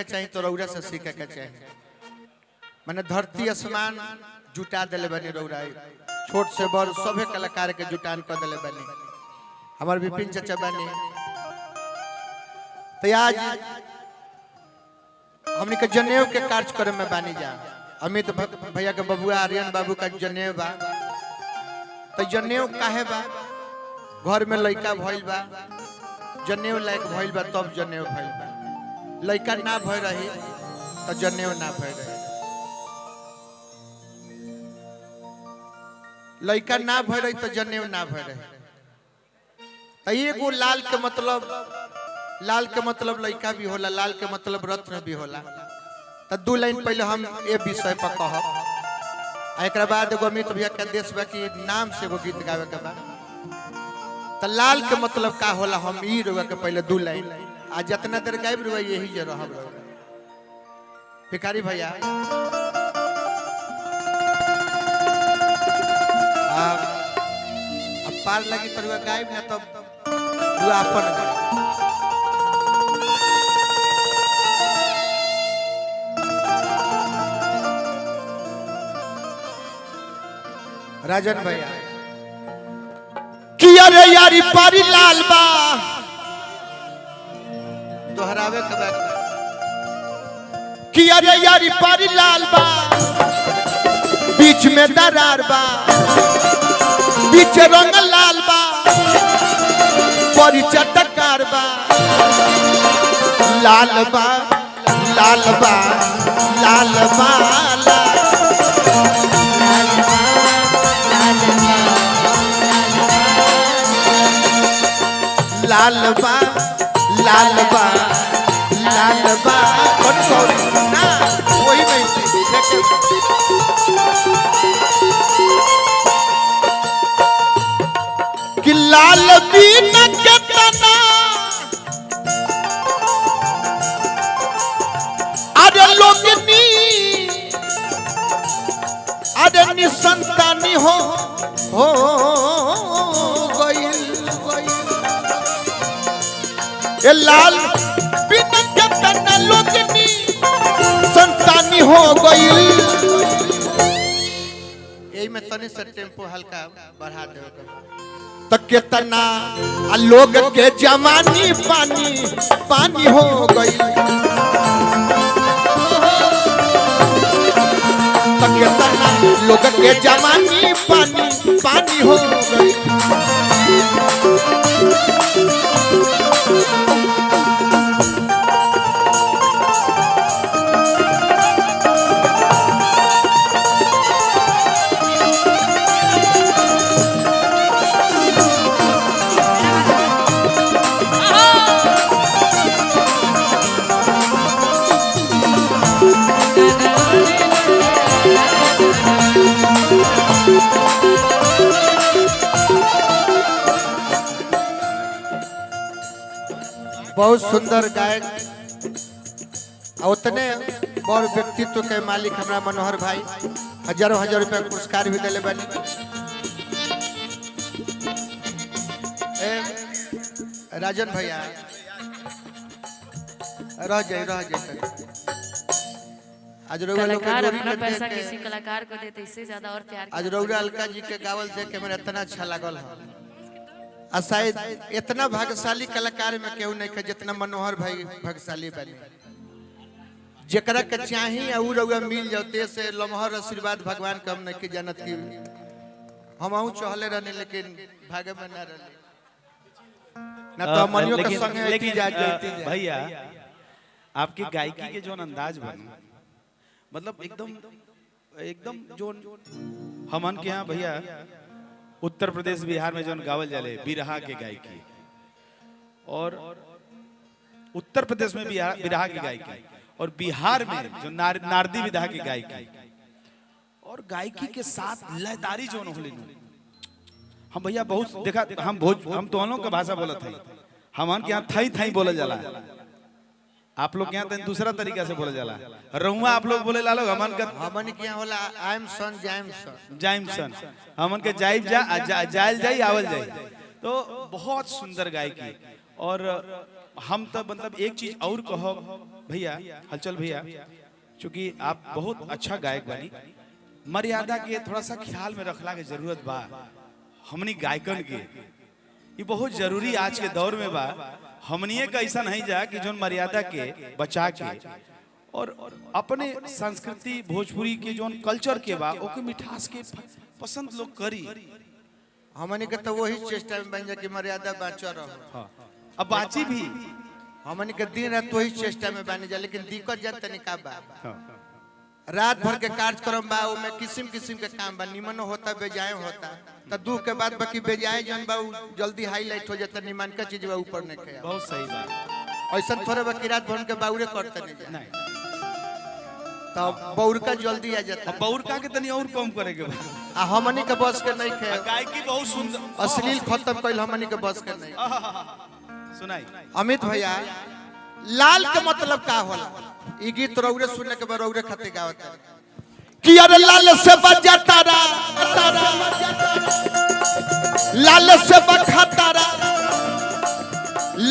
चाहिए तो रौरा से सीखे के चाहिए। मैंने धरती आसमान जुटा दिले बनी रौरा, छोट से बड़ सभे कलाकार के जुटान कर दिले बनी। हमारे विपिन चाचा बनी तो आज हमने के जनेऊ के कार्यक्रम में बानी जा। अमित भैया के बबुआ आर्यन बाबू का जनेऊ बा, तो जनेऊ काहे बा? घर में लड़का भइल बा, जनेऊ लायक भइल बा, तब जनेऊ भइल बा। लड़का ना भय रही तो जनेऊ ना भय रही। लड़का ना भय रही तो जनेऊ ना भय रही। तो एगो लाल के मतलब लड़का भी होला, लाल के मतलब रत्न भी होला। तो दो लाइन पहले हम ए विषय पर कहब, एक बाद एगो अमित भैया के देश बा कि नाम से एगो गीत गावे के बा। तो लाल के मतलब का होला हम ई रोगा के पहले दो लाइन आ जितना देर गायब रुआ यही जे रहब। भिखारी भैया अब पार लगी तो रुआ गायब ना, तब रुआ अपन राजन भैया कि अरे यारी पारी लाल बा दोहरावे के बाद कि अरे यारी पारी लाल बा, बीच में दरार बा, बीच रंग लाल बा, परी चटकार बा, लाल बा लाल बा लाल बा लाल बा लाल बा लाल बा। सॉरी ना वही नहीं कि लाल बीन के तना अरे लोगनी अरे निसंतानी हो गई ये लाल बिन के तना लोगनी संतानी हो गई। यही में तनी से टेम्पो हल्का बढ़ा दे तो कितना लोग के जवानी पानी पानी हो गई। तो कितना लोग के जवानी पानी पानी हो गई। बहुत सुंदर गायक उतने बड़ व्यक्तित्व के मालिक हमरा मनोहर भाई हजारों हजार रुपया पुरस्कार भी दिले बनी। राजन भैया रह जाए आज कलाकार अपना पैसा किसी कलाकार को देते इससे ज्यादा और प्यार। आज रौरा अलका जी के गावल देख के मेरा इतना अच्छा लागल है। शायद इतना भाग्यशाली कलाकार में केहू नहीं जितना मनोहर भाई भाग्यशाली बने। जकरा के चाही और मिल जाते से लम्हर आशीर्वाद भगवान के हम नहीं की जानत की हम चहले रहने, लेकिन भाग्य में ना रहे ना तो मनियों के संग लेके जा जाती भैया। आपकी गायकी के जो अंदाज बने मतलब एकदम जो हमन के यहाँ भैया उत्तर प्रदेश बिहार में जो गावल जाले बिरहा के गायकी, और उत्तर प्रदेश में बिरहा की गायकी, और बिहार में जो नारदी विधा की गायकी, और गायकी के साथ लयदारी जो होले हम भैया बहुत देखा। हम दोनों का भाषा बोलत है, हमन के यहाँ थई थई बोला जाला, आप लोग के यहाँ दूसरा तरीका से बोला जाला। रहुआ आप लोग बोले लालो, हमन के यहाँ होला आई एम सन जाइम सन, हमन के जाइब जाइल जाई आवल जाई। तो बहुत सुंदर गायकी। और हम तो मतलब एक चीज और कहो भैया हलचल भैया, चूंकि आप बहुत अच्छा गायक बनी, मर्यादा के थोड़ा सा ख्याल में रखला के जरूरत बा। हमनी गायकन के ये बहुत जरूरी आज के दौर में बा। हमनिए का ऐसा नहीं जा कि जो मर्यादा के बचा के और अपने संस्कृति भोजपुरी के जो कल्चर के बा ओके मिठास के पसंद लोग करी। हमनी के तो वही चेष्टा में बन जा कि मर्यादा बाँचा रहो। हाँ। अब बाची भी हमनी के दिन रात वही चेष्टा में बन जा, लेकिन दिक्कत जन तनिका बा। हाँ। रात भर के कार्यक्रम बा, में किस्म किस्म के काम बा, निमन होता बेजाय होता, तो दुख के बाद बाकी बेजाय जन बा जल्दी हाईलाइट हो जाता, निमन का चीज बा ऊपर नहीं खे। बहुत सही बात। ऐसा थोड़े बा कि रात भर के बाउरे करते नहीं नहीं तो बौर का जल्दी आ जाता। बौर का के तनी और कम करे के बा। आ हमनी के बस के नहीं खे। गायकी बहुत सुंदर अश्लील खत्म कइल हमनी के बस के नहीं। सुनाई अमित भैया, लाल के मतलब का होला? ई गीत रौरे सुनने के बाद रौरे खाते गावत कि अरे लाल से बजा तारा, लाल से बखा तारा,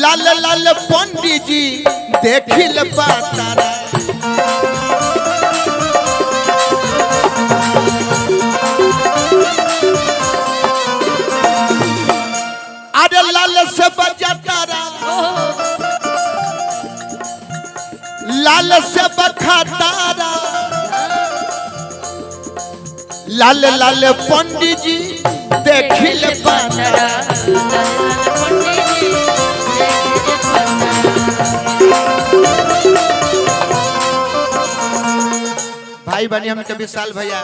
लाल लाल पंडित जी देखिल पातारा। अरे लाल से बजा तारा, लाल से बखा तारा, लाल लाल पंडित जी देखिल पातारा। भाई बनी हम के विशाल भैया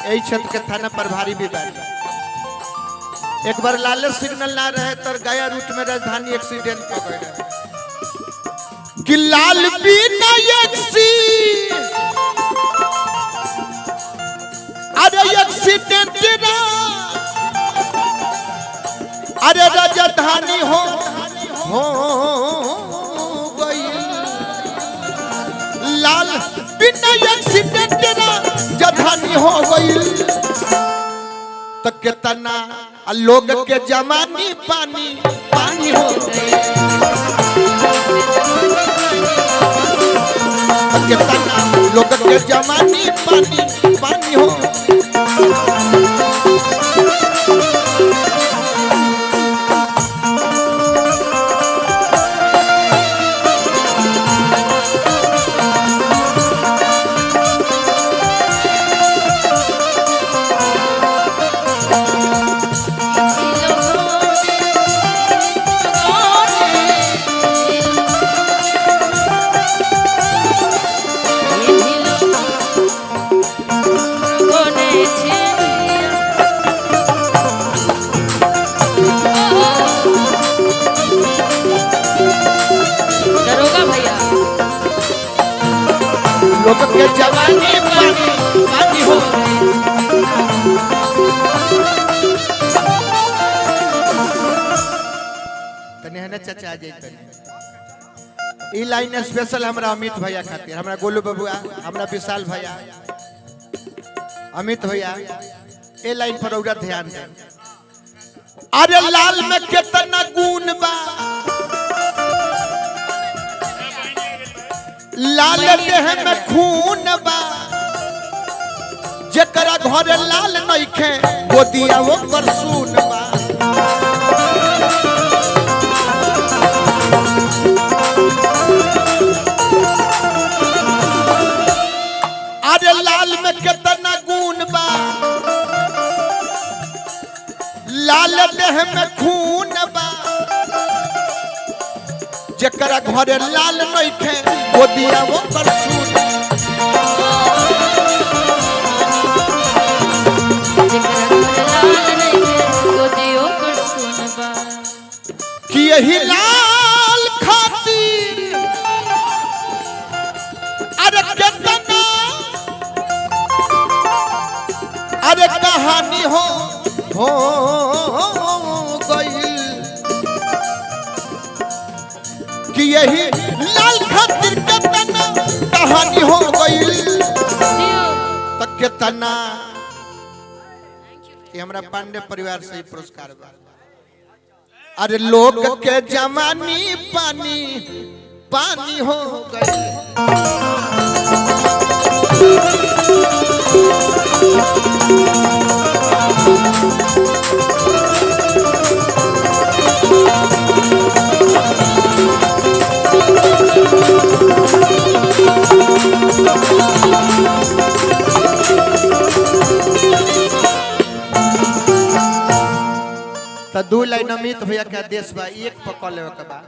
यही क्षेत्र के थाना प्रभारी भी बनी। एक बार लाल सिग्नल ना रहे तो गया रूट में राजधानी एक्सीडेंट हो गया कि लाल बिना अरे एक्सीडेंट ना, अरे राजधानी हो गई। लाल बिना एक्सीडेंट ना राजधानी हो गई। तो कितना लोग के जमानी पानी पानी हो गई। कितना लोग के जमानी पानी पानी हो। लोग के जवानी पानी पानी हो। तने है ना चाचा आ जाई तने। ई लाइन स्पेशल हमरा अमित भैया खातिर, हमरा गोलू बबुआ, हमरा विशाल भैया, अमित भैया ए लाइन पर औरा ध्यान दे। अरे लाल में कितना गुण बा, लाल देह में खून बा, जकरा घर लाल नइखे गोदिया वो पर सुन बा। अरे लाल में कितना गुण बा, लाल देह में खून बा, जकरा घर लाल नइखे गोदिया वो पर सुन। कि यही लाल खातिर अरे कितना अरे कहानी हो गई। कि यही लाल खातिर कितना कहानी हो गई। तो कितना ये हमरा पांडे परिवार से ही पुरस्कार बा। अरे लोग के जमानी पानी पानी हो गई। तो 2 लाइन अमित भैया के आदेश बा, एक पकड़ लेवे के बा।